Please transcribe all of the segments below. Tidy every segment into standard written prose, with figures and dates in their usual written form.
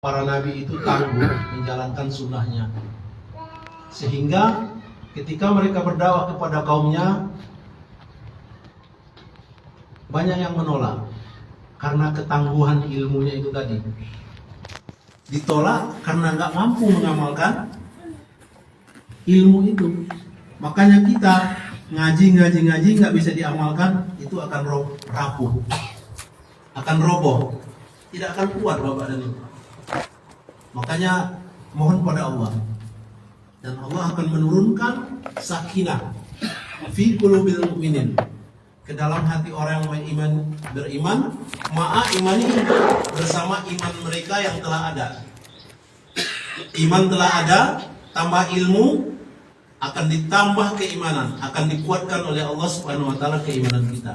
para nabi itu tangguh menjalankan sunnahnya, sehingga ketika mereka berdakwah kepada kaumnya banyak yang menolak karena ketangguhan ilmunya itu tadi. Ditolak karena nggak mampu mengamalkan ilmu itu. Makanya kita ngaji nggak bisa diamalkan, itu akan rapuh, akan roboh, tidak akan kuat Bapak dan Ibu. Makanya mohon pada Allah, dan Allah akan menurunkan sakinah fi qulubil mu'minin, ke dalam hati orang yang beriman, ma'a imani, bersama iman mereka yang telah ada. Iman telah ada, tambah ilmu, akan ditambah keimanan, akan dikuatkan oleh Allah Subhanahu wa taala keimanan kita.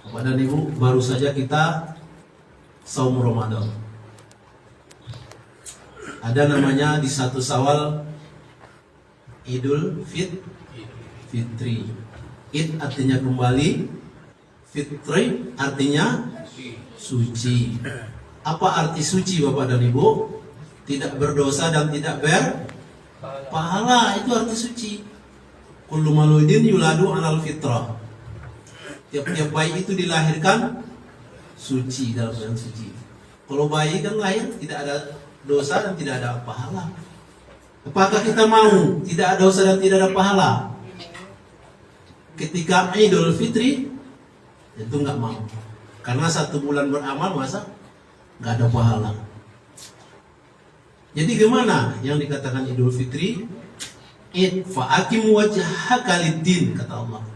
Bapak dan Ibu, baru saja kita saum Ramadan. Ada namanya di 1 Syawal Idul Fitri. Id artinya kembali, Fitri artinya suci. Apa arti suci Bapak dan Ibu? Tidak berdosa dan tidak berpahala, itu arti suci. Kullu mauludin yuladu alal fitrah. Tiap-tiap bayi itu dilahirkan suci, dalam keadaan suci. Kalau bayi kan lahir tidak ada dosa dan tidak ada pahala. Apakah kita mau tidak ada dosa dan tidak ada pahala ketika Idul Fitri? Itu nggak mau, karena 1 bulan beramal masa nggak ada pahala. Jadi gimana yang dikatakan Idul Fitri? Id fa'akim wajhaka lid-din, kata Allah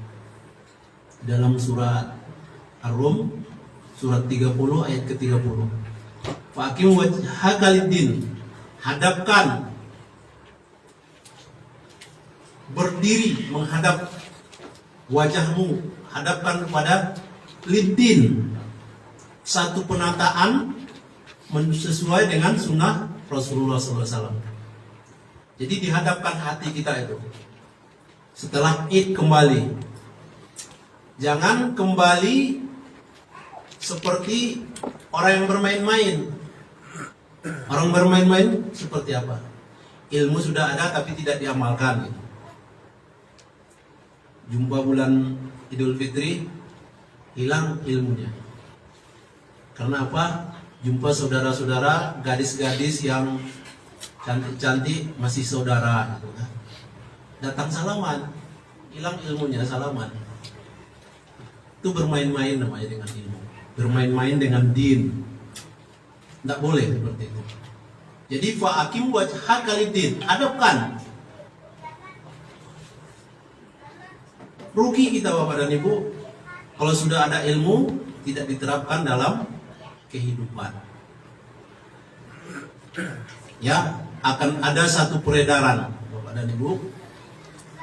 dalam surat Ar-Rum surat 30 ayat ke-30. Fa'akim wajhaka lid-din, hadapkan, berdiri menghadap wajahmu, hadapkan kepada lid-din, satu penataan sesuai dengan sunnah Rasulullah SAW. Jadi dihadapkan hati kita itu setelah Id kembali. Jangan kembali seperti orang yang bermain-main. Orang bermain-main seperti apa? Ilmu sudah ada tapi tidak diamalkan. Jumpa bulan Idul Fitri, hilang ilmunya. Karena apa? Jumpa saudara-saudara, gadis-gadis yang cantik-cantik, masih saudara gitu kan. Datang salaman, hilang ilmunya salaman. Itu bermain-main namanya dengan ilmu. Bermain-main dengan din. Tidak boleh seperti itu. Jadi fa'akim wajhaka lid-din, hadapkan. Rugi kita Bapak dan Ibu kalau sudah ada ilmu tidak diterapkan dalam kehidupan. Ya, akan ada satu peredaran Bapak dan Ibu.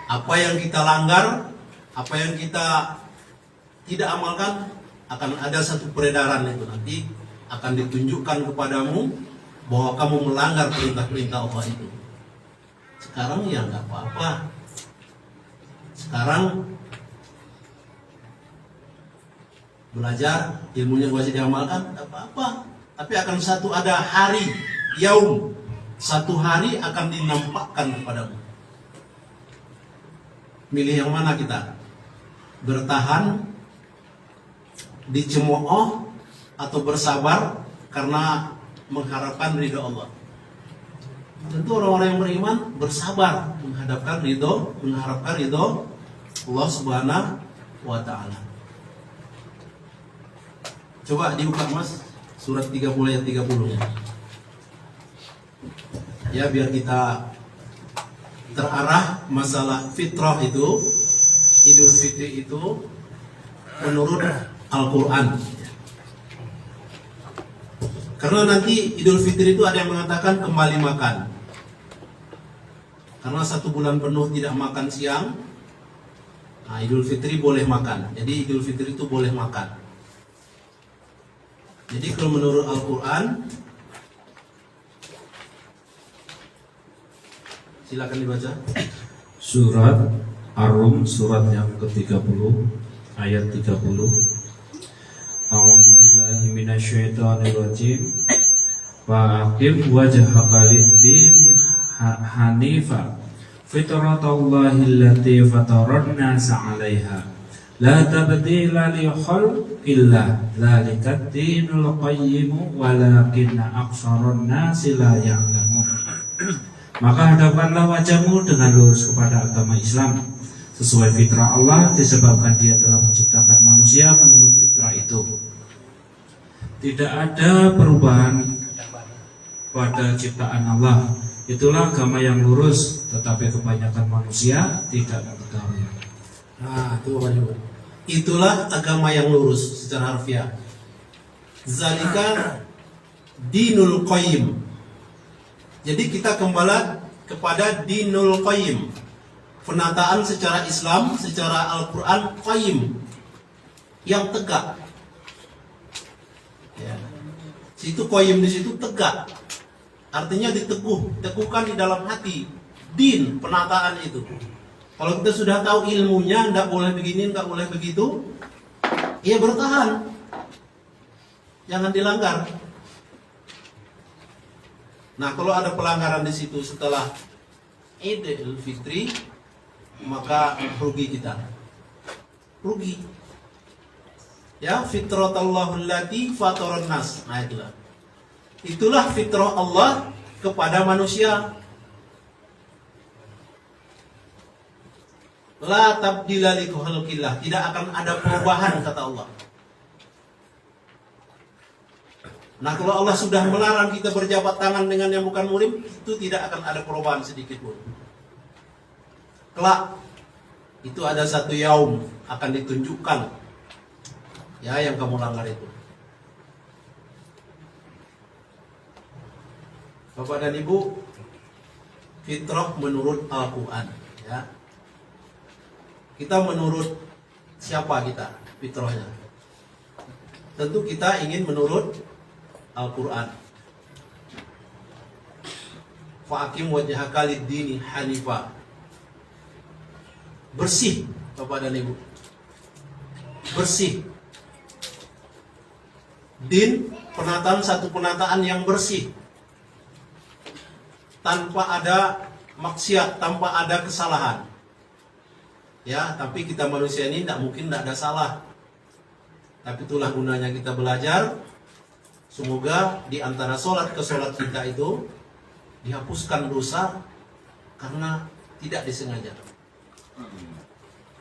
Apa yang kita langgar, apa yang kita tidak amalkan, akan ada satu peredaran itu nanti akan ditunjukkan kepadamu bahwa kamu melanggar perintah-perintah Allah itu. Sekarang ya nggak apa-apa. Sekarang belajar, ilmunya masih diamalkan, nggak apa-apa. Tapi akan ada hari, yaum, satu hari akan dinampakkan kepadamu. Milih yang mana kita? Bertahan, dicemooh, atau bersabar karena mengharapkan ridho Allah. Tentu orang-orang yang beriman bersabar mengharapkan ridho Allah Subhanahu wa taala. Coba dibuka Mas surat 30 ayat 30 ya, biar kita terarah masalah fitrah itu, Idul Fitri itu menurut Al-Quran. Karena nanti Idul Fitri itu ada yang mengatakan kembali makan. Karena 1 bulan penuh tidak makan siang, nah Idul Fitri boleh makan. Jadi Idul Fitri itu boleh makan. Jadi kalau menurut Al-Quran, silakan dibaca. Surat Ar-Rum surat yang ke-30 ayat 30. A'udzubillahi minasyaitonirrajim. Faqim wajhaka lid-dini hanifa fitratallahi allati fataran nasa 'alaiha la tabdila li khalqillah dzalika ad-dinul qayyim walakinna aktsaran nasi la ya'lamun. Maka hadapkanlah wajahmu dengan lurus kepada agama Islam sesuai fitrah Allah, disebabkan Dia telah menciptakan manusia menurut fitrah itu. Tidak ada perubahan pada ciptaan Allah. Itulah agama yang lurus, tetapi kebanyakan manusia tidak mengetahui. Nah, itu Bapak Ibu. Itulah agama yang lurus secara harfiah. Zalika dinul qayyim. Jadi kita kembali kepada dinul qayyim. Penataan secara Islam, secara Al-Qur'an qayyim, yang tegak. Ya. Situ qayyim di situ tegak. Artinya teguhkan di dalam hati. Din, penataan itu. Kalau kita sudah tahu ilmunya, tidak boleh begini, tidak boleh begitu, ya bertahan. Jangan dilanggar. Nah, kalau ada pelanggaran di situ setelah Idul Fitri, maka rugi kita. Rugi. Ya, fitratallahu allati fataran nas. Nah, itulah. Itulah fitrah Allah kepada manusia. La tabdila li khalqillah. Tidak akan ada perubahan, kata Allah. Nah, kalau Allah sudah melarang kita berjabat tangan dengan yang bukan muhrim, itu tidak akan ada perubahan sedikit pun. Kelak itu ada satu yaum akan ditunjukkan, ya, yang kamu langgar itu. Bapak dan Ibu, fitrah menurut Al-Quran, ya. Kita menurut siapa kita fitrahnya? Tentu kita ingin menurut Al-Quran. Fa'akim wajhaka lid-dini hanifa. Bersih, Bapak dan Ibu. Bersih. Din, penataan, satu penataan yang bersih. Tanpa ada maksiat, tanpa ada kesalahan. Ya, tapi kita manusia ini tidak mungkin tidak ada salah. Tapi itulah gunanya kita belajar. Semoga di antara sholat ke sholat kita itu dihapuskan dosa karena tidak disengaja.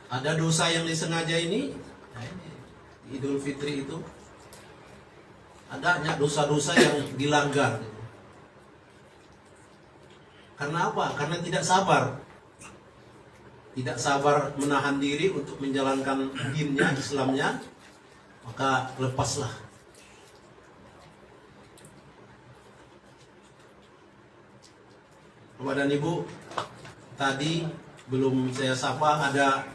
Ada dosa yang disengaja ini, nah ini Idul Fitri itu adanya dosa-dosa yang dilanggar. Karena apa? Karena tidak sabar. Tidak sabar menahan diri untuk menjalankan dinnya, Islamnya, maka lepaslah. Bapak dan Ibu, tadi belum saya sapa, ada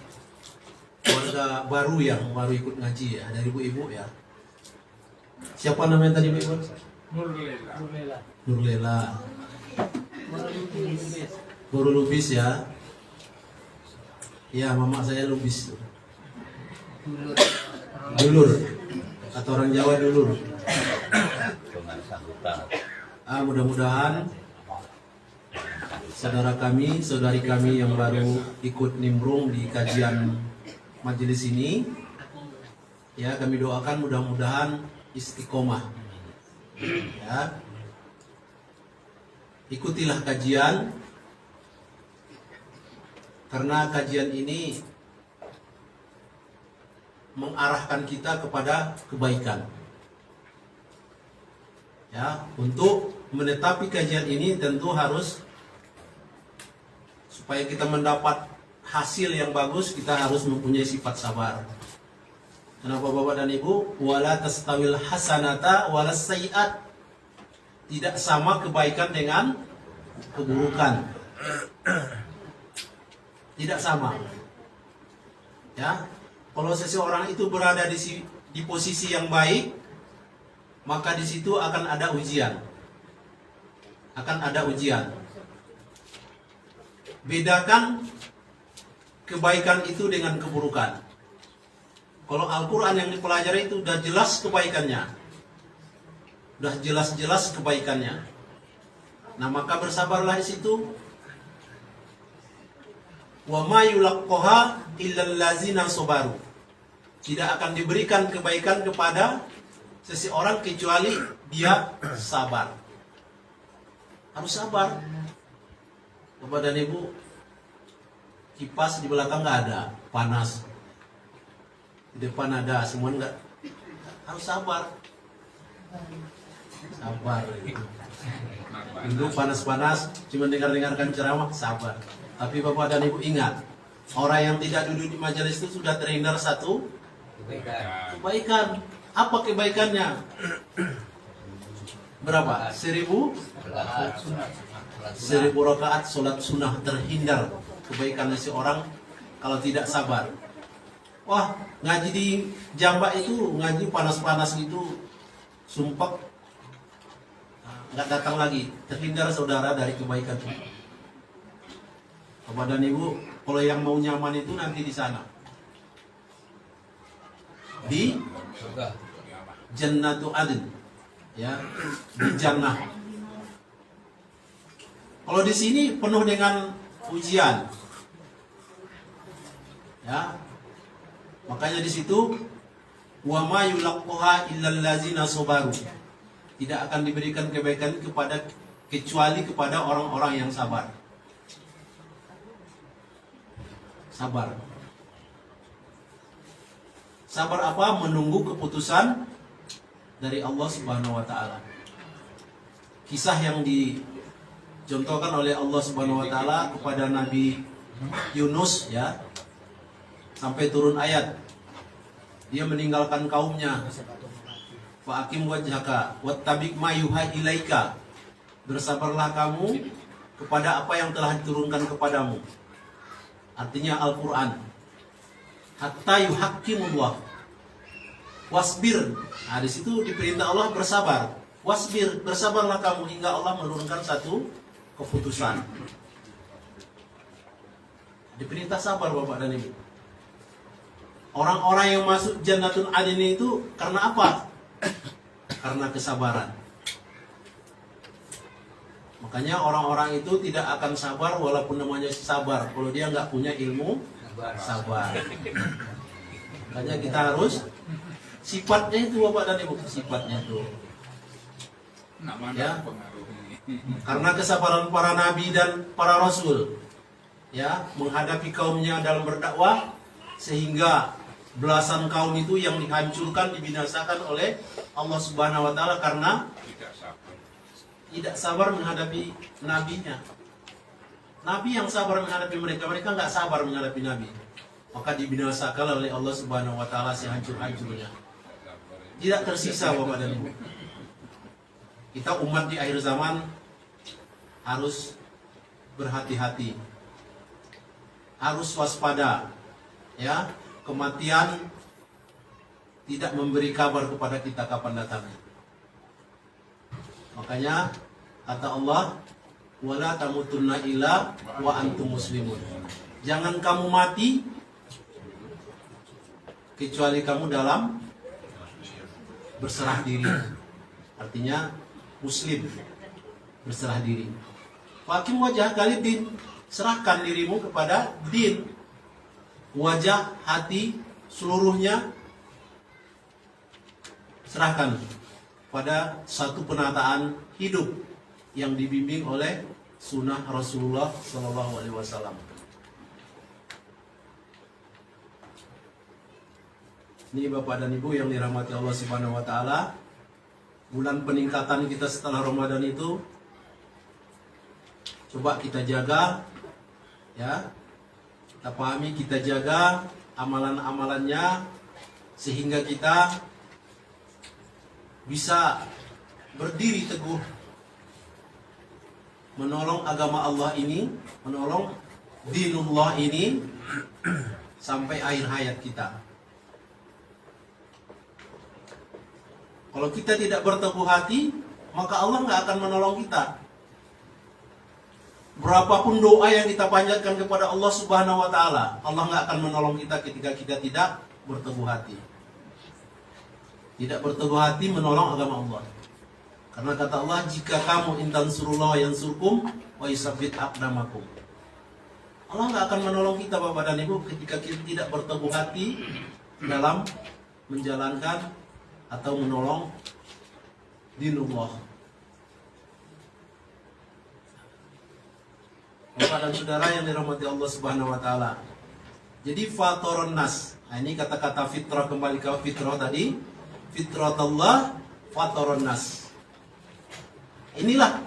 warga baru yang baru ikut ngaji, ya, dari ibu-ibu, ya. Siapa namanya tadi, Ibu? Nurlela. Baru Lubis, ya. Ya, mama saya Lubis. Dulur. Atau orang Jawa dulur. Mudah-mudahan saudara kami, saudari kami yang baru ikut nimbrung di kajian majelis ini, ya, kami doakan mudah-mudahan istiqomah. Ya. Ikutilah kajian, karena kajian ini mengarahkan kita kepada kebaikan. Ya, untuk menetapi kajian ini tentu harus, supaya kita mendapat hasil yang bagus, kita harus mempunyai sifat sabar. Kenapa Bapak dan Ibu? Wala tastawil hasanata wala sayyi'at. Tidak sama kebaikan dengan keburukan. Tidak sama. Ya, kalau seseorang itu berada di posisi yang baik, maka di situ akan ada ujian. Akan ada ujian. Bedakan kebaikan itu dengan keburukan. Kalau Al-Quran yang dipelajari itu sudah jelas kebaikannya. udah jelas-jelas kebaikannya. Nah, maka bersabarlah di situ. Wa ma yulaqqaha illal ladzina sabaru. Tidak akan diberikan kebaikan kepada seseorang kecuali dia sabar. Harus sabar. Bapak dan Ibu, kipas di belakang nggak ada, panas. Di depan ada, semua enggak. Harus sabar. Sabar. Dulu panas-panas, cuma dengarkan ceramah, sabar. Tapi Bapak dan Ibu ingat, orang yang tidak duduk di majelis itu sudah terhindar satu kebaikan. Apa kebaikannya? Berapa? 1000 rakaat sholat sunnah, terhindar kebaikan seorang kalau tidak sabar. Wah, ngaji di Jambak itu, ngaji panas-panas gitu, sumpah nggak datang lagi, terhindar saudara dari kebaikan. Bapak dan Ibu, kalau yang mau nyaman itu nanti di sana, di Jannatu Adn, ya, di Jannah. Kalau di sini penuh dengan ujian, ya, makanya di situ wa ma yulaqqaha illal ladzina sabaru. Tidak akan diberikan kebaikan kecuali kepada orang-orang yang sabar. Sabar. Sabar apa? Menunggu keputusan dari Allah Subhanahu wa taala. Kisah yang dicontohkan oleh Allah Subhanahu wa taala kepada Nabi Yunus, ya. Sampai turun ayat. Dia meninggalkan kaumnya. Fa'akim wajhaka wattabi' ma yuha ilaika. Bersabarlah kamu kepada apa yang telah diturunkan kepadamu. Artinya Al-Quran. Hatta yuhakkimullah. Wasbir. Nah, di situ diperintah Allah bersabar. Wasbir, bersabarlah kamu hingga Allah menurunkan satu keputusan. Diperintah sabar Bapak dan Ibu. Orang-orang yang masuk Jannatul Adn itu karena apa? Karena kesabaran. Makanya orang-orang itu tidak akan sabar walaupun namanya sabar kalau dia nggak punya ilmu sabar. Makanya kita harus sifatnya itu Bapak dan Ibu, sifatnya itu. Ya. Karena kesabaran para nabi dan para rasul, ya, menghadapi kaumnya dalam berdakwah sehingga belasan kaum itu yang dihancurkan, dibinasakan oleh Allah Subhanahu wa taala karena tidak sabar menghadapi nabinya. Nabi yang sabar menghadapi mereka nggak sabar menghadapi nabi. Maka dibinasakan oleh Allah Subhanahu wa taala sehancur-hancurnya. Tidak tersisa Bapak dan Ibu. Kita umat di akhir zaman harus berhati-hati. Harus waspada. Ya, kematian tidak memberi kabar kepada kita kapan datangnya. Makanya kata Allah, wala tamutunna illa wa antum muslimun. Jangan kamu mati kecuali kamu dalam berserah diri. Artinya muslim, berserah diri. Fakim wajah kalidin, serahkan dirimu kepada din. Wajah, hati, seluruhnya serahkan pada satu penataan hidup yang dibimbing oleh sunnah Rasulullah Sallallahu Alaihi Wasallam. Ini Bapak dan Ibu yang dirahmati Allah Subhanahu Wa Taala, bulan peningkatan kita setelah Ramadan itu coba kita jaga, ya, kita pahami, kita jaga amalan-amalannya sehingga kita bisa berdiri teguh menolong agama Allah ini, menolong dinullah ini sampai akhir hayat kita. Kalau kita tidak berteguh hati, maka Allah nggak akan menolong kita. Berapapun doa yang kita panjatkan kepada Allah Subhanahu wa taala, Allah nggak akan menolong kita ketika kita tidak berteguh hati. Tidak berteguh hati menolong agama Allah. Karena kata Allah, jika kamu intansurullah yansurkum wa yusabbit aqdamakum. Allah nggak akan menolong kita Bapak dan Ibu ketika kita tidak berteguh hati dalam menjalankan atau menolong dinullah. Bapak dan saudara yang dirahmati Allah Subhanahu wa taala. Jadi fatoron nas. Nah, ini kata-kata fitrah, kembali ke fitrah tadi. Fitratullah fatoron nas. Inilah,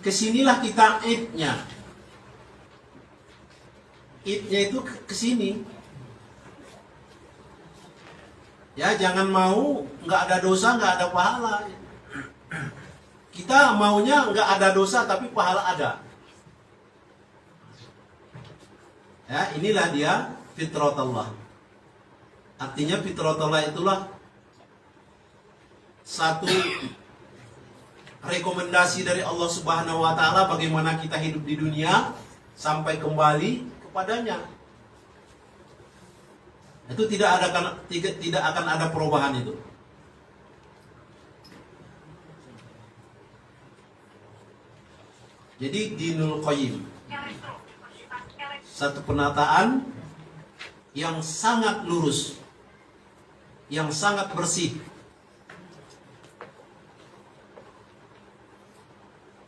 kesinilah kita idnya. Idnya itu kesini. Ya, jangan mau nggak ada dosa, nggak ada pahala. Kita maunya nggak ada dosa tapi pahala ada. Ya, inilah dia fitratullah. Artinya fitratullah itulah satu rekomendasi dari Allah Subhanahu wa taala bagaimana kita hidup di dunia sampai kembali kepadanya. Itu tidak akan ada perubahan itu. Jadi dinul qayyim, satu penataan yang sangat lurus, yang sangat bersih.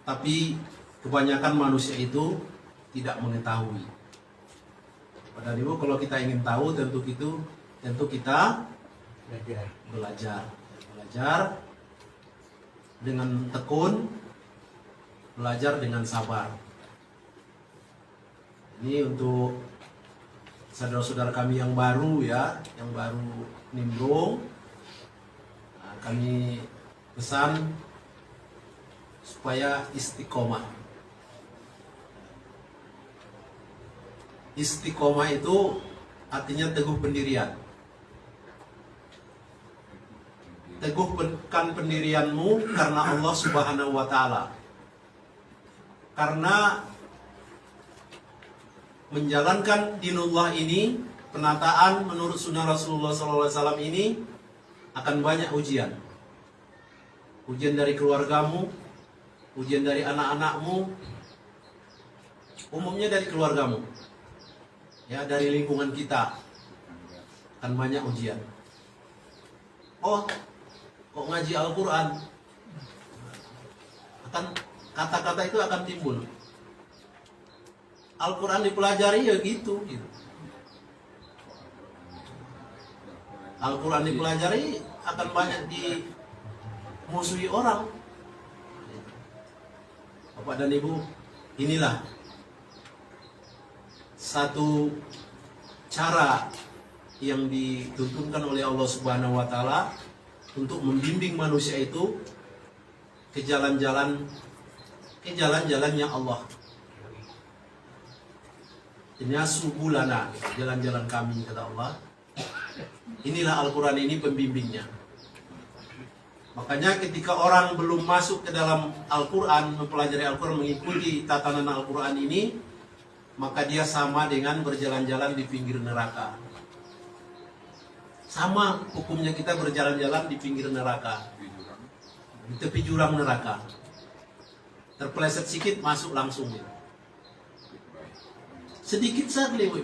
Tapi kebanyakan manusia itu tidak mengetahui. Padahal Ibu, kalau kita ingin tahu tentu kita belajar dengan tekun, belajar dengan sabar. Ini untuk saudara-saudara kami yang baru ya, yang baru nimbrung. Nah, kami pesan supaya istiqomah. Istiqomah itu artinya teguh pendirian. Teguhkan pendirianmu karena Allah Subhanahu wa taala. Karena menjalankan dinullah ini, penataan menurut sunnah Rasulullah SAW ini akan banyak ujian. Ujian dari keluargamu, ujian dari anak-anakmu, umumnya dari keluargamu, ya, dari lingkungan kita akan banyak ujian. Oh, kok ngaji Al-Quran? Kata-kata itu akan timbul. Al-Quran dipelajari ya gitu. Al-Quran dipelajari akan banyak dimusuhi orang. Bapak dan Ibu, inilah satu cara yang dituntunkan oleh Allah Subhanahu wa taala untuk membimbing manusia itu ke jalan-jalannya Allah. Ini subulana, jalan-jalan kami, kata Allah. Inilah Al-Quran ini pembimbingnya. Makanya ketika orang belum masuk ke dalam Al-Quran, mempelajari Al-Quran, mengikuti tatanan Al-Quran ini, maka dia sama dengan berjalan-jalan di pinggir neraka. Sama hukumnya kita berjalan-jalan di pinggir neraka, di tepi jurang neraka. Terpeleset sedikit, masuk langsung. Sedikit saja, Ibu.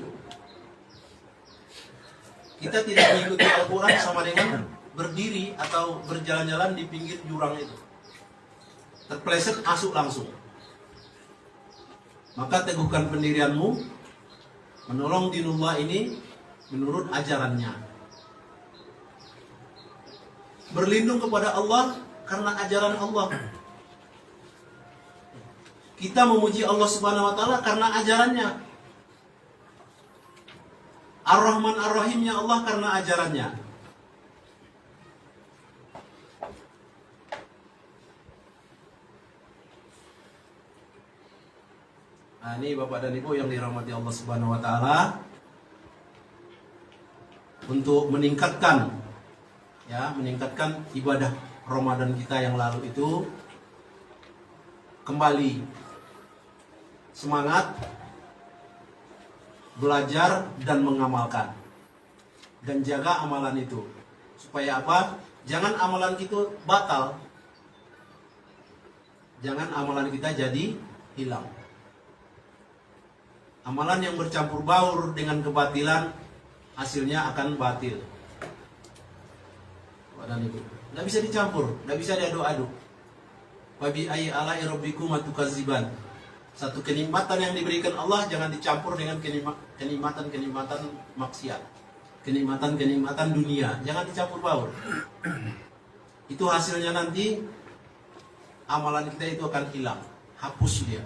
Kita tidak mengikuti Al-Quran sama dengan berdiri atau berjalan-jalan di pinggir jurang itu. Terpeleset, masuk langsung. Maka teguhkan pendirianmu, menolong dinullah ini menurut ajarannya. Berlindung kepada Allah karena ajaran Allah. Kita memuji Allah Subhanahu wa taala karena ajarannya. Ar-Rahman Ar-Rahimnya Allah karena ajarannya. Nah, ini Bapak dan Ibu yang dirahmati Allah Subhanahu wa taala, untuk meningkatkan ibadah Ramadan kita yang lalu itu, kembali semangat belajar dan mengamalkan, dan jaga amalan itu supaya apa? Jangan amalan kita batal, jangan amalan kita jadi hilang. Amalan yang bercampur baur dengan kebatilan, hasilnya akan batil. Badan Ibu, nggak bisa dicampur, nggak bisa diaduk-aduk. Wabi ayyi ala'i rabbikum tukadziban. Satu kenikmatan yang diberikan Allah jangan dicampur dengan kenikmatan maksiat, kenikmatan dunia, jangan dicampur baur. Itu hasilnya nanti amalan kita itu akan hilang, hapus dia.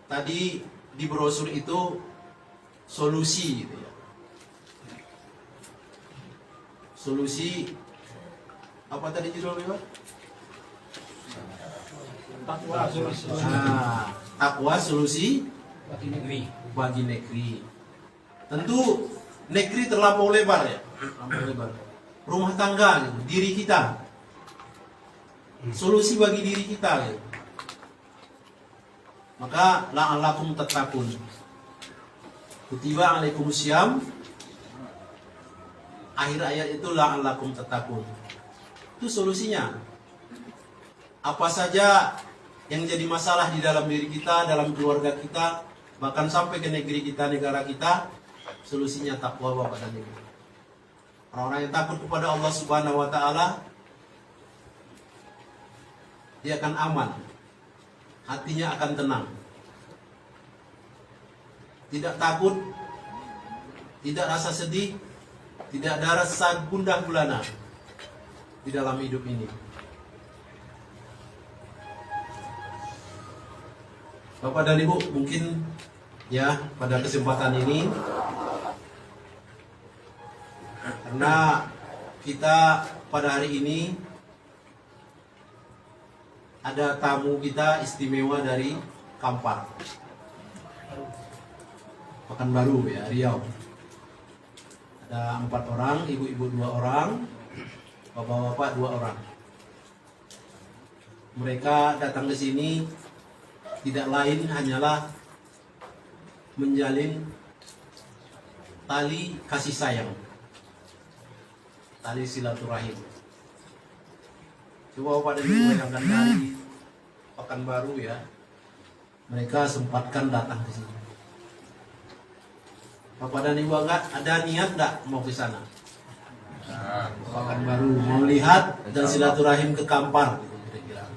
Tadi di brosur itu solusi gitu ya. Solusi apa tadi judulnya? Takwa solusi bagi negeri. Tentu negeri terlampau lebar ya, terlampau lebar. Rumah tangga gitu, diri kita. Solusi bagi diri kita gitu. Maka la'allakum tattaqun. Kutiba alaikum syiyam. Akhir ayat itu la'allakum tattaqun. Itu solusinya. Apa saja yang jadi masalah di dalam diri kita, dalam keluarga kita, bahkan sampai ke negeri kita, negara kita, solusinya takwa Bapak dan Ibu. Orang-orang yang takut kepada Allah Subhanahu wa taala, dia akan aman. Hatinya akan tenang. Tidak takut, tidak rasa sedih, tidak ada rasa gundah gulana di dalam hidup ini. Bapak dan Ibu, mungkin ya pada kesempatan ini, karena kita pada hari ini ada tamu kita istimewa dari Kampar, Pekanbaru ya, Riau. Ada 4 orang, ibu-ibu 2 orang, bapak-bapak 2 orang. Mereka datang ke sini tidak lain hanyalah menjalin tali kasih sayang, tali silaturahim. Coba Bapak dan Ibu bayangkan dari Pekanbaru ya, mereka sempatkan datang ke sini. Bapak dan Ibu ada niat enggak mau ke sana? Pekanbaru mau lihat dan silaturahim ke Kampar gitu, kira-kira.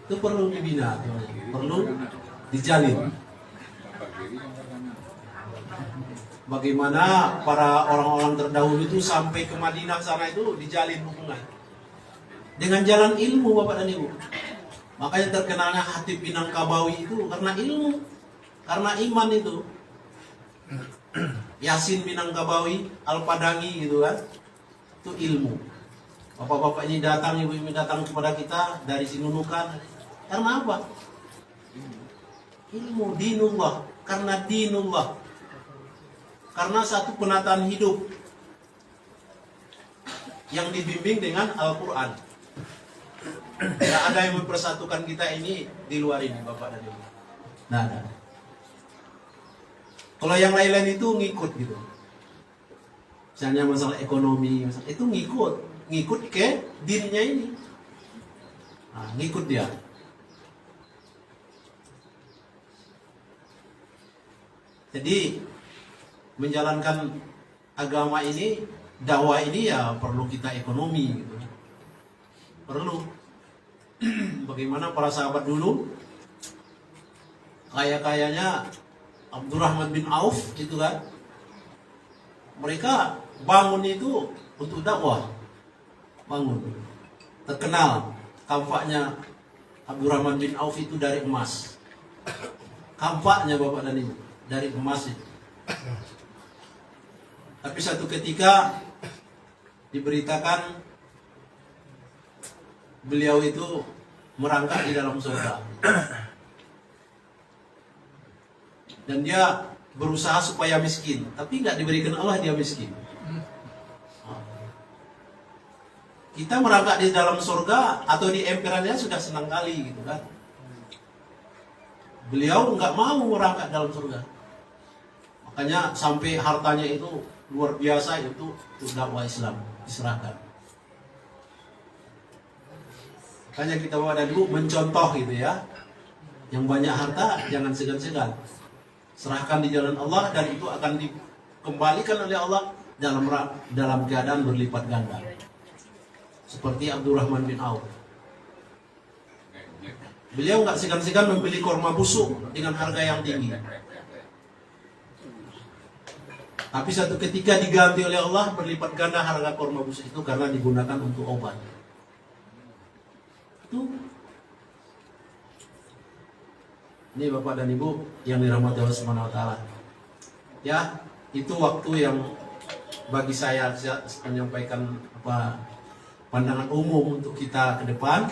Itu perlu dibina, perlu dijalin. Bagaimana para orang-orang terdahulu itu sampai ke Madinah sana itu dijalin hubungan dengan jalan ilmu Bapak dan Ibu. Makanya terkenalnya Khatib Minangkabawi itu karena ilmu, karena iman itu. Yasin Minangkabawi, Al-Padangi gitu kan, itu ilmu. Bapak-bapak ini datang, ibu ini datang kepada kita dari Sinunukan. Karena apa? Ilmu, dinullah. Karena dinullah. Karena satu penataan hidup yang dibimbing dengan Al-Quran. Tidak ada yang mempersatukan kita ini di luar ini, Bapak dan Ibu. Nah, nah. Kalau yang lain-lain itu ngikut gitu. Misalnya masalah ekonomi, itu ngikut ke dirinya ini. Nah, ngikut dia. Jadi menjalankan agama ini, dakwah ini ya perlu kita ekonomi gitu. Perlu. Bagaimana para sahabat dulu kaya-kayanya Abdurrahman bin Auf itu kan, mereka bangun itu untuk dakwah, bangun. Terkenal kampaknya Abdurrahman bin Auf itu dari emas. Kampaknya Bapak dan Ibu dari emas itu. Tapi satu ketika diberitakan beliau itu merangkak di dalam surga. Dan dia berusaha supaya miskin, tapi nggak diberikan Allah, dia miskin. Kita merangkak di dalam surga atau di emperannya sudah senang kali gitu kan. Beliau nggak mau merangkak dalam surga. Makanya sampai hartanya itu luar biasa itu untuk dakwah Islam diserahkan. Makanya kita bawa dulu mencontoh gitu ya. Yang banyak harta jangan segan-segan. Serahkan di jalan Allah dan itu akan dikembalikan oleh Allah dalam keadaan berlipat ganda. Seperti Abdurrahman bin Auf. Beliau nggak segan-segan membeli korma busuk dengan harga yang tinggi. Tapi satu ketika diganti oleh Allah berlipat ganda harga korma busuk itu karena digunakan untuk obat. Itu. Ini Bapak dan Ibu yang dirahmati Allah Subhanahu wa taala. Ya, itu waktu yang bagi saya menyampaikan pandangan umum untuk kita ke depan.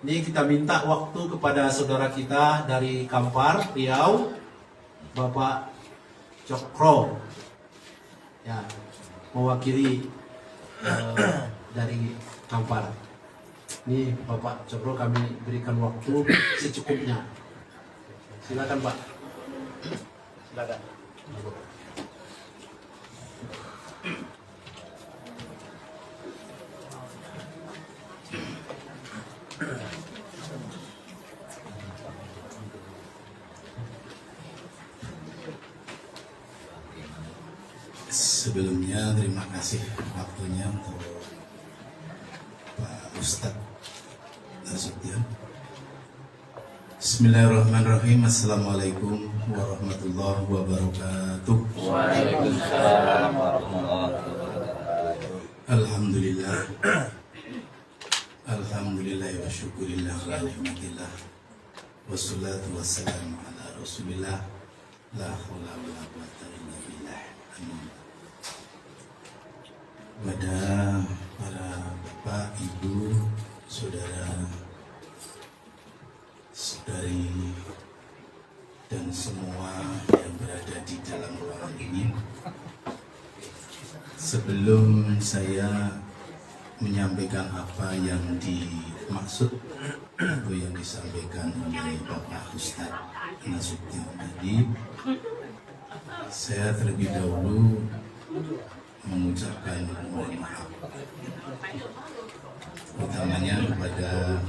Ini kita minta waktu kepada saudara kita dari Kampar, Riau, Bapak Cokro. Ya, mewakili dari Kampar. Ini Bapak Cokro kami berikan waktu secukupnya. Silakan Pak. Silakan. Sebelumnya terima kasih waktunya untuk Pak Ustadz Nasution. Bismillahirrahmanirrahim. Assalamualaikum warahmatullahi wabarakatuh. Waalaikumsalam warahmatullahi wabarakatuh. Alhamdulillah. Alhamdulillah wa syukurillah ala nikmatillah. Wassalatu wassalamu ala Rasulillah. La haula wala quwwata illa billah. Amin. Kepada para bapak, ibu, saudara, saudari, dan semua yang berada di dalam ruangan ini, sebelum saya menyampaikan apa yang dimaksud atau yang disampaikan oleh Bapak Ustadz Nasution tadi, saya terlebih dahulu mengucapkan mohon maaf, utamanya kepada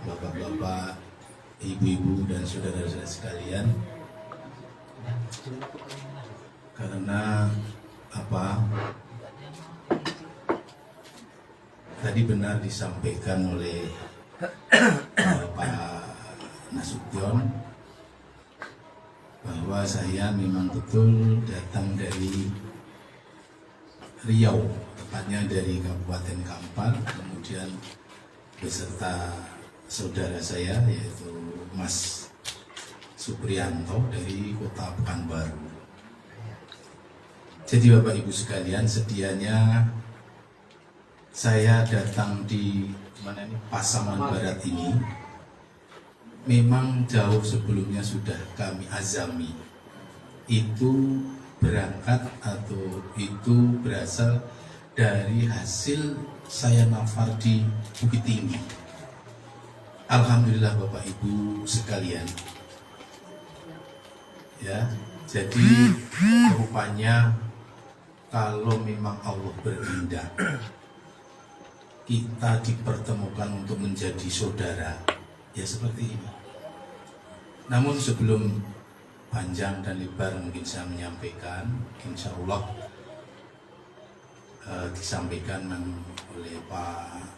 bapak-bapak, ibu-ibu, dan saudara-saudara sekalian, karena tadi benar disampaikan oleh Pak Nasution bahwa saya memang betul datang dari Riau, tepatnya dari Kabupaten Kampar, kemudian beserta saudara saya yaitu Mas Supriyanto dari Kota Pekanbaru. Jadi Bapak Ibu sekalian, sedianya saya datang di Pasaman Barat ini memang jauh sebelumnya sudah kami azami. Itu berangkat atau itu berasal dari hasil saya nafar di Bukit Tinggi. Alhamdulillah Bapak Ibu sekalian. Ya, jadi rupanya kalau memang Allah berkehendak, kita dipertemukan untuk menjadi saudara, ya seperti ini. Namun sebelum panjang dan lebar mungkin saya menyampaikan, insya Allah disampaikan oleh Pak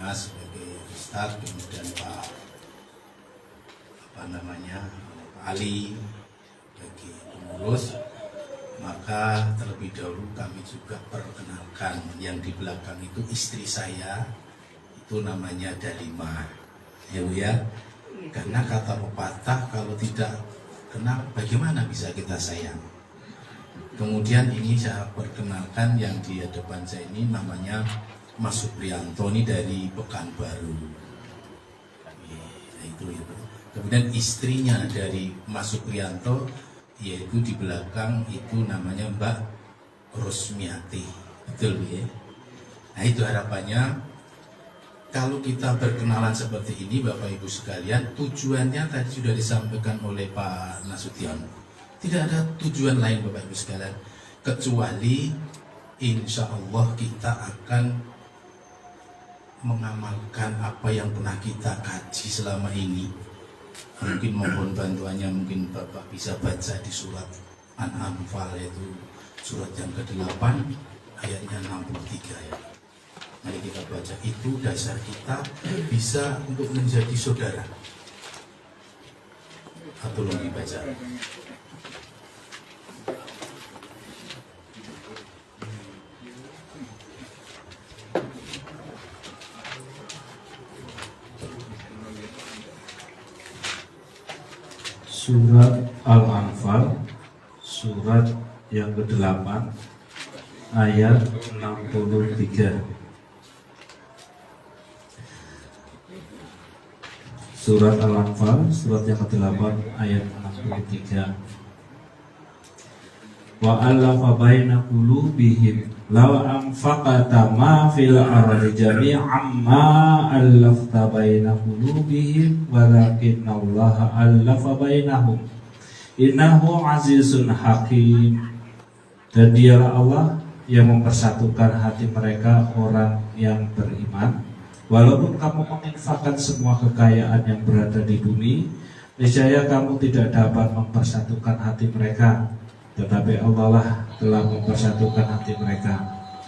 Nas sebagai Ustadz, kemudian Pak Ali bagi pengurus. Maka terlebih dahulu kami juga perkenalkan, yang di belakang itu istri saya, itu namanya Dalimah, ya Bu ya. Karena kata pepatah, kalau tidak kenal bagaimana bisa kita sayang. Kemudian ini saya perkenalkan yang di depan saya ini namanya Mas Supriyanto, ini dari Pekanbaru. Itu ya. Kemudian istrinya dari Mas Supriyanto, yaitu di belakang itu namanya Mbak Rosmiati. Betul ya. Nah itu harapannya kalau kita berkenalan seperti ini Bapak Ibu sekalian, tujuannya tadi sudah disampaikan oleh Pak Nasution. Tidak ada tujuan lain Bapak Ibu sekalian, kecuali insya Allah kita akan mengamalkan apa yang pernah kita kaji selama ini. Mungkin mohon bantuannya, mungkin Bapak bisa baca di surat An-Anfal, yaitu surat yang ke-8 ayatnya 63 ya. Mari kita baca, itu dasar kita bisa untuk menjadi saudara. Tolong dibaca. Surat Al-Anfal, surat yang ke-8 ayat 63. Surat Al-Anfal, surat yang ke-8 ayat 63. Wa allafa baina qulubihim law anfaqata ma fil ardi jami'an ma allafta baina qulubihim walakinallaha allafa bainahum innahu azizun hakim. Dan dialah Allah yang mempersatukan hati mereka orang yang beriman. Walaupun kamu menginfakkan semua kekayaan yang berada di bumi, niscaya kamu tidak dapat mempersatukan hati mereka, tetapi Allah lah telah mempersatukan hati mereka.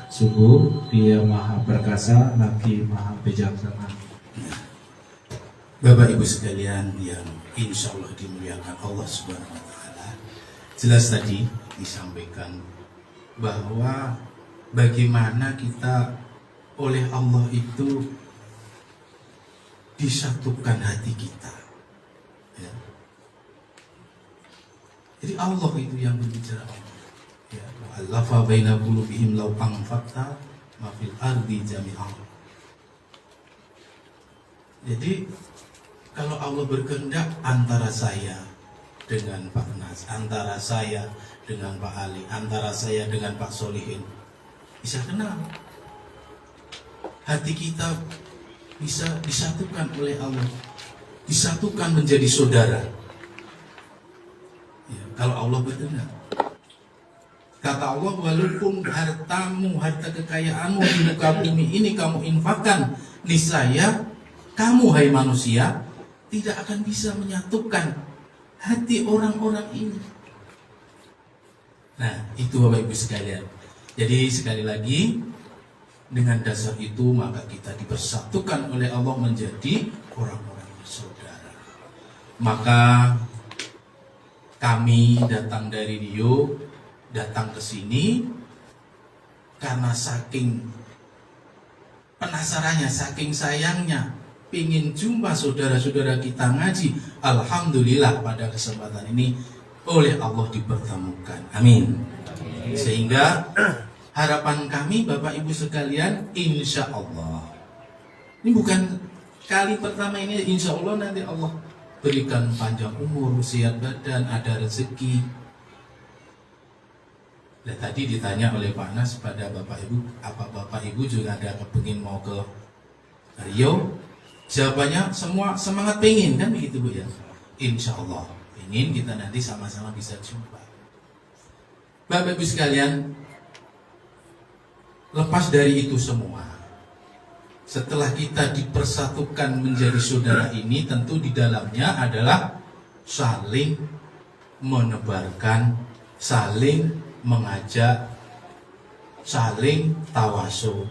Sungguh Dia Maha Perkasa lagi Maha Bijaksana. Bapak Ibu sekalian yang insya Allah dimuliakan Allah Subhanahu Wa Taala, jelas tadi disampaikan bahwa bagaimana kita oleh Allah itu disatukan hati kita ya. Jadi Allah itu yang berbicara, ya, allafa baina qulubihim law anfaqta ma fil ardi jami'an. Jadi kalau Allah berkehendak, antara saya dengan Pak Nas, antara saya dengan Pak Ali, antara saya dengan Pak Solihin bisa kenal. Hati kita bisa disatukan oleh Allah, disatukan menjadi saudara ya, kalau Allah berkehendak. Kata Allah, walaupun hartamu, harta kekayaanmu di muka bumi ini kamu infakkan, niscaya kamu hai manusia tidak akan bisa menyatukan hati orang-orang ini. Nah, itu Bapak Ibu sekalian. Jadi sekali lagi, dengan dasar itu maka kita dipersatukan oleh Allah menjadi orang-orang saudara. Maka kami datang dari Rio, datang ke sini karena saking penasarannya, saking sayangnya, pingin jumpa saudara-saudara kita ngaji. Alhamdulillah pada kesempatan ini oleh Allah dipertemukan. Amin. Sehingga harapan kami Bapak Ibu sekalian, insya Allah ini bukan kali pertama ini, insya Allah nanti Allah berikan panjang umur, sehat badan, ada rezeki. Nah, tadi ditanya oleh Pak Nas pada Bapak Ibu, apa Bapak Ibu juga ada kepingin mau ke Rio? Jawabannya semua semangat pengen, kan begitu Bu ya. Insya Allah pengen kita nanti sama-sama bisa jumpa. Bapak Ibu sekalian, lepas dari itu semua, setelah kita dipersatukan menjadi saudara ini, tentu di dalamnya adalah saling menebarkan, saling mengajak, saling tawasul,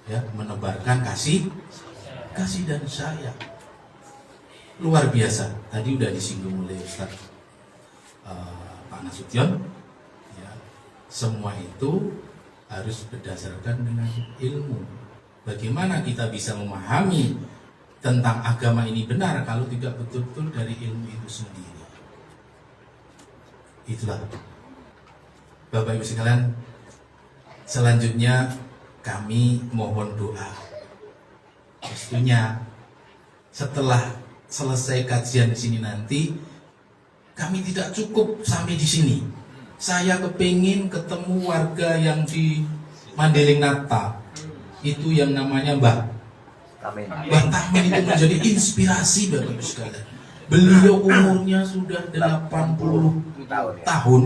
ya, menebarkan kasih dan sayang. Luar biasa. Tadi udah disinggung oleh Ustaz Pak Nasution, ya, semua itu harus berdasarkan dengan ilmu. Bagaimana kita bisa memahami tentang agama ini benar kalau tidak betul-betul dari ilmu itu sendiri. Itulah Bapak Ibu sekalian. Selanjutnya kami mohon doa. Pastinya setelah selesai kajian di sini nanti, kami tidak cukup sampai di sini. Saya kepingin ketemu warga yang di Mandeling Nata, itu yang namanya Mbah Tamin itu menjadi inspirasi Bapak Ibu sekalian. Beliau umurnya sudah 80 tahun,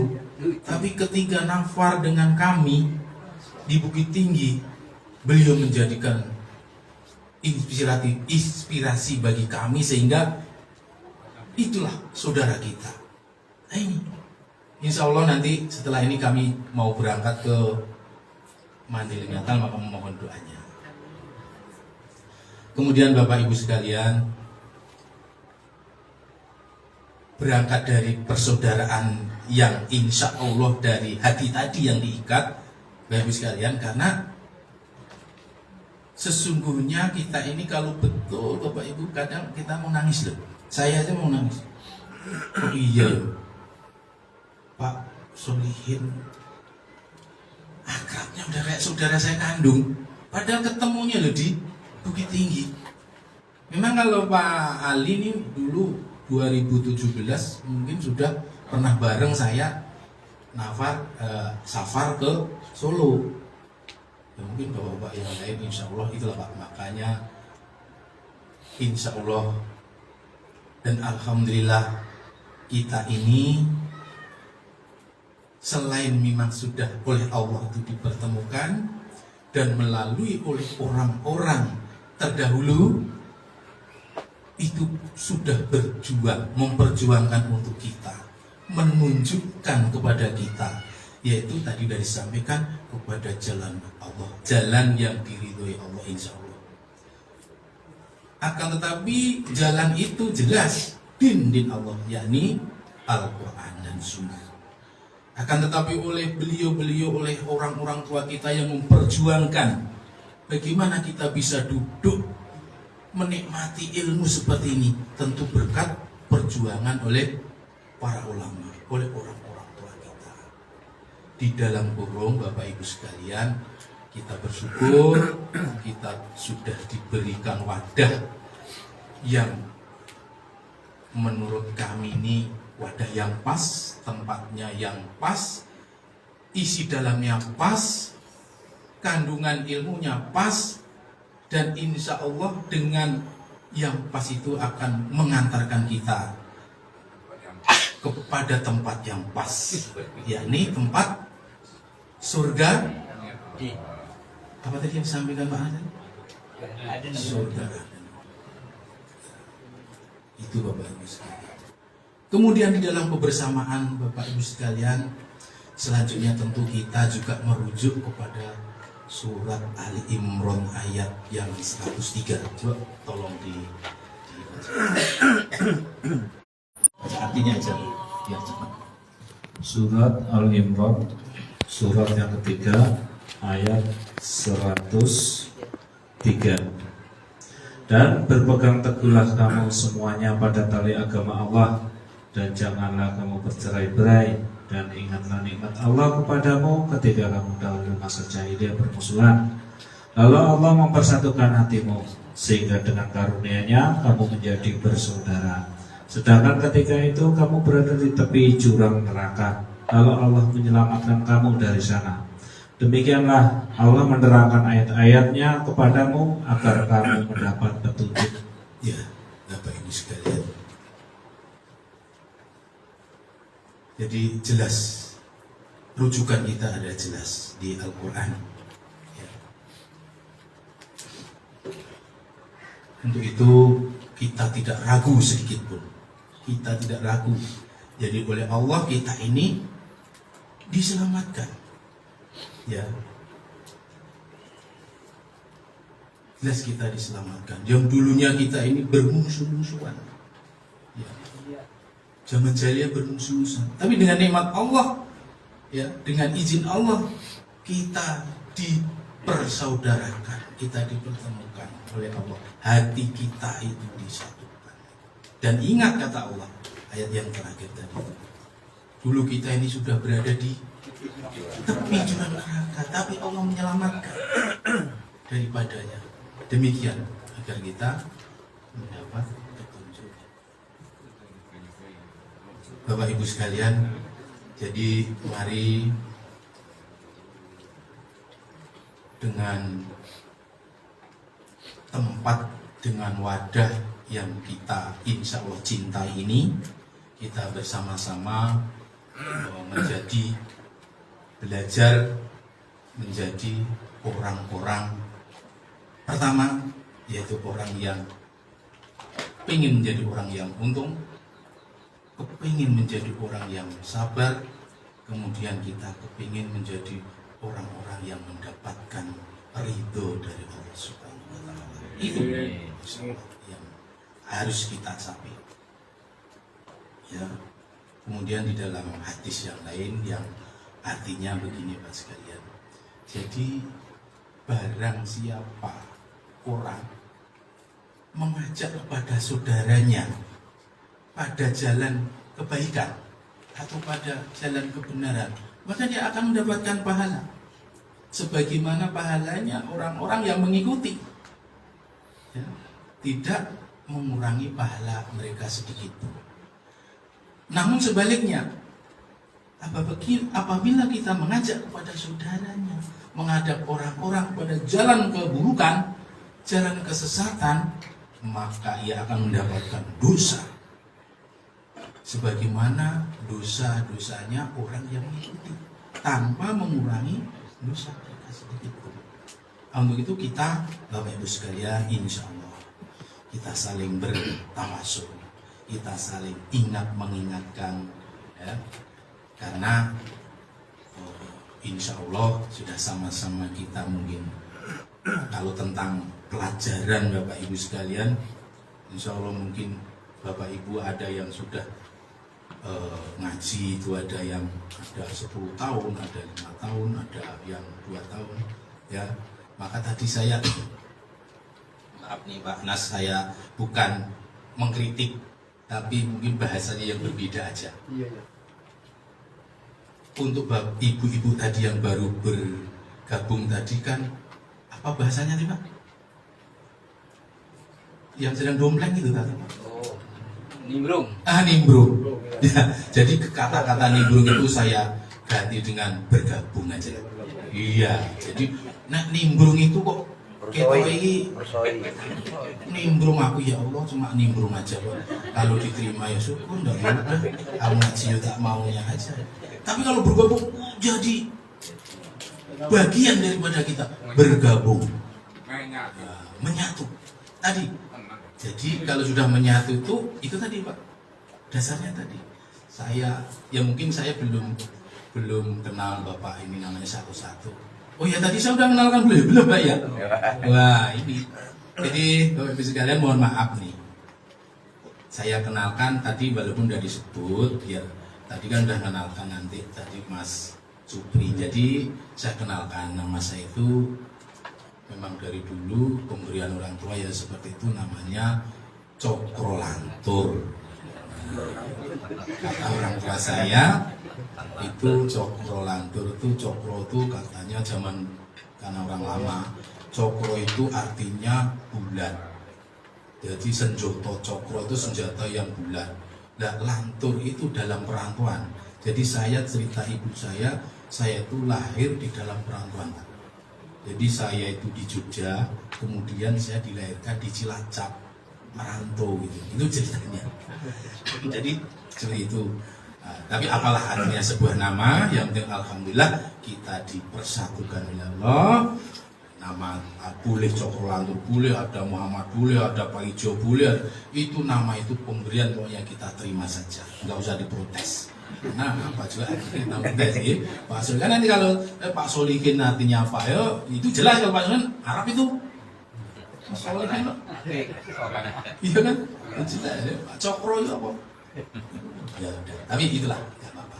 tapi ketika nafar dengan kami di Bukit Tinggi, beliau menjadikan inspirasi bagi kami, sehingga itulah saudara kita. Nah ini, insya Allah nanti setelah ini kami mau berangkat ke Mandailing Natal, maka memohon doanya. Kemudian Bapak Ibu sekalian, berangkat dari persaudaraan yang insya Allah dari hati tadi yang diikat, Bapak Ibu sekalian, karena sesungguhnya kita ini kalau betul Bapak Ibu, kadang kita mau nangis loh. Saya aja mau nangis. Oh iya loh, Pak Solihin akrabnya udah kayak saudara saya kandung, padahal ketemunya loh di Bukit Tinggi. Memang kalau Pak Ali ini dulu 2017 mungkin sudah pernah bareng saya safar ke Solo. Ya, mungkin bapak-bapak yang lain insya Allah itulah Pak. Makanya insya Allah dan alhamdulillah kita ini selain memang sudah oleh Allah itu dipertemukan dan melalui oleh orang-orang terdahulu, itu sudah berjuang, memperjuangkan untuk kita, menunjukkan kepada kita, yaitu tadi dari disampaikan kepada jalan Allah, jalan yang diridhoi Allah insya Allah. Akan tetapi jalan itu jelas din Allah, yakni Al-Quran dan Sunnah. Akan tetapi oleh beliau-beliau, oleh orang-orang tua kita yang memperjuangkan bagaimana kita bisa duduk menikmati ilmu seperti ini, tentu berkat perjuangan oleh para ulama, oleh orang-orang tua kita. Di dalam kurung Bapak Ibu sekalian, kita bersyukur kita sudah diberikan wadah yang menurut kami ini wadah yang pas, tempatnya yang pas, isi dalamnya pas, kandungan ilmunya pas, dan insya Allah dengan yang pas itu akan mengantarkan kita kepada tempat yang pas, yakni tempat surga. Apa tadi yang disampaikan Pak Hasan? Surga. Itu Bapak Ibu sekalian. Kemudian di dalam kebersamaan Bapak Ibu sekalian, selanjutnya tentu kita juga merujuk kepada surat Ali Imran ayat yang 103. Coba tolong artinya aja biar cepat. Surat Al-Imran, surat yang ketiga, ayat 103. Dan berpegang teguhlah kamu semuanya pada tali agama Allah, dan janganlah kamu bercerai-berai, dan ingatlah nikmat Allah kepadamu ketika kamu dahulu masa jahiliyah bermusuhan. Lalu Allah mempersatukan hatimu, sehingga dengan karunia-Nya kamu menjadi bersaudara. Sedangkan ketika itu kamu berada di tepi jurang neraka, lalu Allah menyelamatkan kamu dari sana. Demikianlah Allah menerangkan ayat-ayatnya kepadamu agar kamu mendapat petunjuk. Ya, Bapak Ibu sekalian. Jadi jelas, rujukan kita ada jelas di Al-Quran. Ya. Untuk itu kita tidak ragu sedikit pun. Kita tidak ragu. Jadi oleh Allah kita ini diselamatkan. Ya, jelas kita diselamatkan. Yang dulunya kita ini bermusuh-musuhan. Ya. Zaman jahiliyah bermusuh-musuhan. Tapi dengan nikmat Allah, ya, dengan izin Allah, kita dipersaudarakan, kita dipertemukan oleh Allah. Hati kita itu disatukan. Dan ingat kata Allah, ayat yang terakhir tadi. Dulu kita ini sudah berada di tepi jurang neraka, tapi Allah menyelamatkan daripadanya. Demikian agar kita mendapat petunjuk. Bapak Ibu sekalian, jadi mari dengan tempat, dengan wadah yang kita insya Allah cintai ini, kita bersama-sama menjadi belajar menjadi orang-orang pertama, yaitu orang yang ingin menjadi orang yang untung, kepingin menjadi orang yang sabar, kemudian kita kepingin menjadi orang-orang yang mendapatkan ridho dari Allah Subhanahu wa Ta'ala. Itu yang harus kita capai. Ya. Kemudian di dalam hadis yang lain yang artinya begini Pak sekalian. Jadi barang siapa orang mengajak kepada saudaranya pada jalan kebaikan atau pada jalan kebenaran, maka dia akan mendapatkan pahala sebagaimana pahalanya orang-orang yang mengikuti, ya, tidak mengurangi pahala mereka sedikit pun. Namun sebaliknya, apabila kita mengajak kepada saudaranya, menghadap orang-orang kepada jalan keburukan, jalan kesesatan, maka ia akan mendapatkan dosa sebagaimana dosa-dosanya orang yang mengikuti, tanpa mengurangi dosa mereka sedikit pun. Untuk itu kita, Bapak Ibu sekalian, insya Allah kita saling bertawasul, kita saling ingat mengingatkan, ya, karena insya Allah sudah sama-sama kita mungkin kalau tentang pelajaran Bapak Ibu sekalian, insya Allah mungkin Bapak Ibu ada yang sudah ngaji itu, ada yang ada 10 tahun, ada 5 tahun, ada yang 2 tahun, ya. Maka tadi saya maaf nih Pak Nas, saya bukan mengkritik, tapi mungkin bahasanya yang berbeda aja. Iya. Untuk ibu-ibu tadi yang baru bergabung tadi kan, apa bahasanya nih Pak? Yang sedang dompleng itu tadi Pak? Oh, nimbrung. Nimbrung. Ya, jadi kata-kata nimbrung itu saya ganti dengan bergabung aja. Iya, jadi nimbrung itu kok kita ini nimbrung, aku ya Allah cuma nimbrung aja Pak. Kalau diterima ya syukur, enggak apa-apa. Aku ngaji tak maunya aja. Tapi kalau bergabung jadi bagian daripada kita bergabung, ya, menyatu tadi. Jadi kalau sudah menyatu itu tadi Pak, dasarnya tadi. Saya ya mungkin saya belum kenal Bapak ini namanya satu-satu. Oh ya tadi saya udah kenalkan belum Pak ya? Wah ini. Jadi Bapak Ibu sekalian mohon maaf nih. Saya kenalkan tadi walaupun udah disebut ya. Tadi kan udah kenalkan nanti tadi Mas Supri. Jadi saya kenalkan nama saya itu memang dari dulu pemberian orang tua ya seperti itu, namanya Cokro Lantur. Kata orang tua saya itu Cokro Lantur itu, Cokro itu katanya zaman karena orang lama, Cokro itu artinya bulat. Jadi senjata Cokro itu senjata yang bulat. Nah, lantur itu dalam perantauan. Jadi saya cerita ibu saya itu lahir di dalam perantauan. Jadi saya itu di Jogja, kemudian saya dilahirkan di Cilacap, merantau gitu. Itu ceritanya. Jadi seperti itu. Nah, tapi apalah artinya sebuah nama, yang penting alhamdulillah kita dipersatukan oleh Allah. Nama boleh Cokro Lantur boleh, ada Muhammad boleh, ada Pak Ijo boleh, itu nama itu pemberian, pokoknya kita terima saja, nggak usah diprotes. Nah apa juga kita protes ya Pak Solihin, nanti kalau Pak Solihin artinya apa ya itu jelas. Kalau Pak Solihin Arab itu Pak Solihin, iya kan jelas ya. Pak Cokro itu apa ya udah, tapi itulah nggak apa-apa.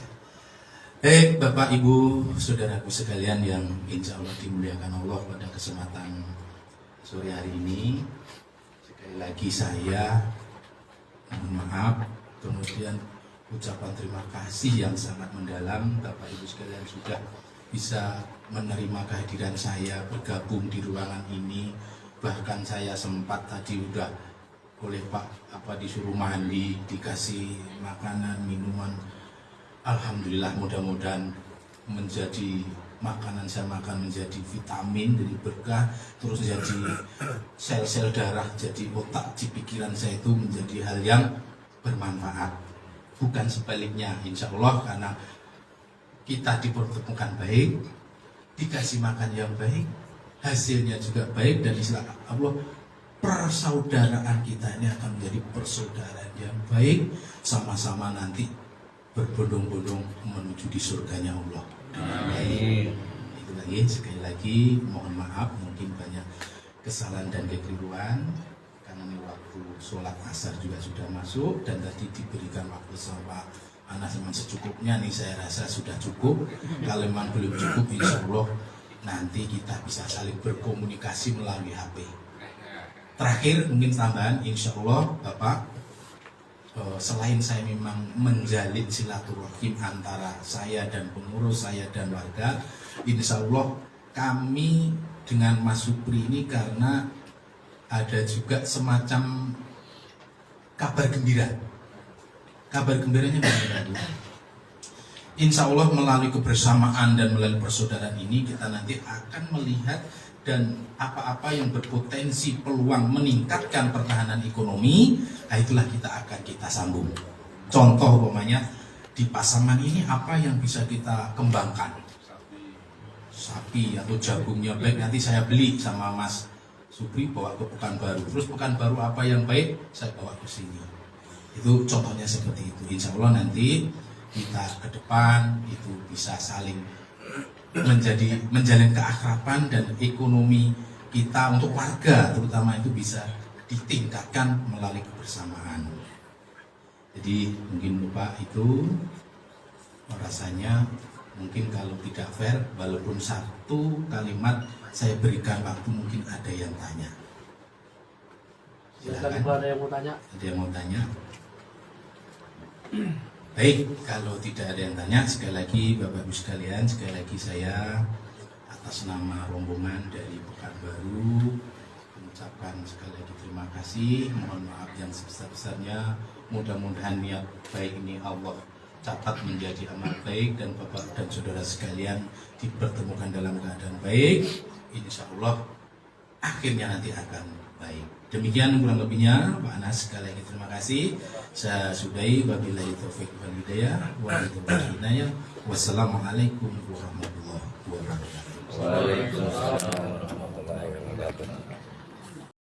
Bapak Ibu saudaraku sekalian yang insya Allah dimuliakan Allah, pada kesempatan sore hari ini sekali lagi saya mohon maaf, kemudian ucapan terima kasih yang sangat mendalam. Bapak Ibu sekalian sudah bisa menerima kehadiran saya, bergabung di ruangan ini. Bahkan saya sempat tadi udah oleh Pak disuruh mandi, dikasih makanan, minuman. Alhamdulillah, mudah-mudahan menjadi makanan saya makan menjadi vitamin, jadi berkah, terus jadi sel-sel darah, jadi otak di pikiran saya itu menjadi hal yang bermanfaat. Bukan sebaliknya, insya Allah, karena kita dipertemukan baik, dikasih makan yang baik, hasilnya juga baik, dan istilah Allah, persaudaraan kita ini akan menjadi persaudaraan yang baik, sama-sama nanti berbondong-bondong menuju di surganya Allah. Itu lagi, sekali lagi mohon maaf, mungkin banyak kesalahan dan kekeliruan, karena ini waktu sholat asar juga sudah masuk, dan tadi diberikan waktu sama Anas memang secukupnya nih, saya rasa sudah cukup. Kalau memang belum cukup, insya Allah nanti kita bisa saling berkomunikasi melalui HP. Terakhir mungkin tambahan, insya Allah Bapak, selain saya memang menjalin silaturahim antara saya dan pengurus, saya dan warga, insya Allah kami dengan Mas Supri ini karena ada juga semacam kabar gembira. Kabar gembiranya bagaimana? Insya Allah melalui kebersamaan dan melalui persaudaraan ini kita nanti akan melihat dan apa-apa yang berpotensi peluang meningkatkan pertahanan ekonomi, nah itulah kita sambung. Contoh umpamanya di Pasaman ini apa yang bisa kita kembangkan? Sapi atau jagungnya baik, nanti saya beli sama Mas Supri bawa ke Pekanbaru. Terus Pekanbaru apa yang baik saya bawa ke sini. Itu contohnya seperti itu. Insya Allah nanti kita ke depan itu bisa saling menjalin keakraban, dan ekonomi kita untuk warga terutama itu bisa ditingkatkan melalui kebersamaan. Jadi mungkin Bapak itu rasanya mungkin kalau tidak fair, walaupun satu kalimat saya berikan waktu, mungkin ada yang tanya. Silakan. Ada yang mau tanya? Ada yang mau tanya? Baik, kalau tidak ada yang tanya, sekali lagi Bapak Ibu sekalian, sekali lagi saya atas nama rombongan dari Pekanbaru mengucapkan sekali lagi terima kasih. Mohon maaf yang sebesar-besarnya. Mudah-mudahan niat baik ini Allah catat menjadi amal baik, dan Bapak dan Saudara sekalian dipertemukan dalam keadaan baik. Insya Allah akhirnya nanti akan baik. Demikian kurang lebihnya Pak Anas, sekali lagi terima kasih. Saya sudahi, wabillahi taufiq wal hidayah, wassalamualaikum warahmatullahi wabarakatuh. Waalaikumsalam warahmatullahi wabarakatuh.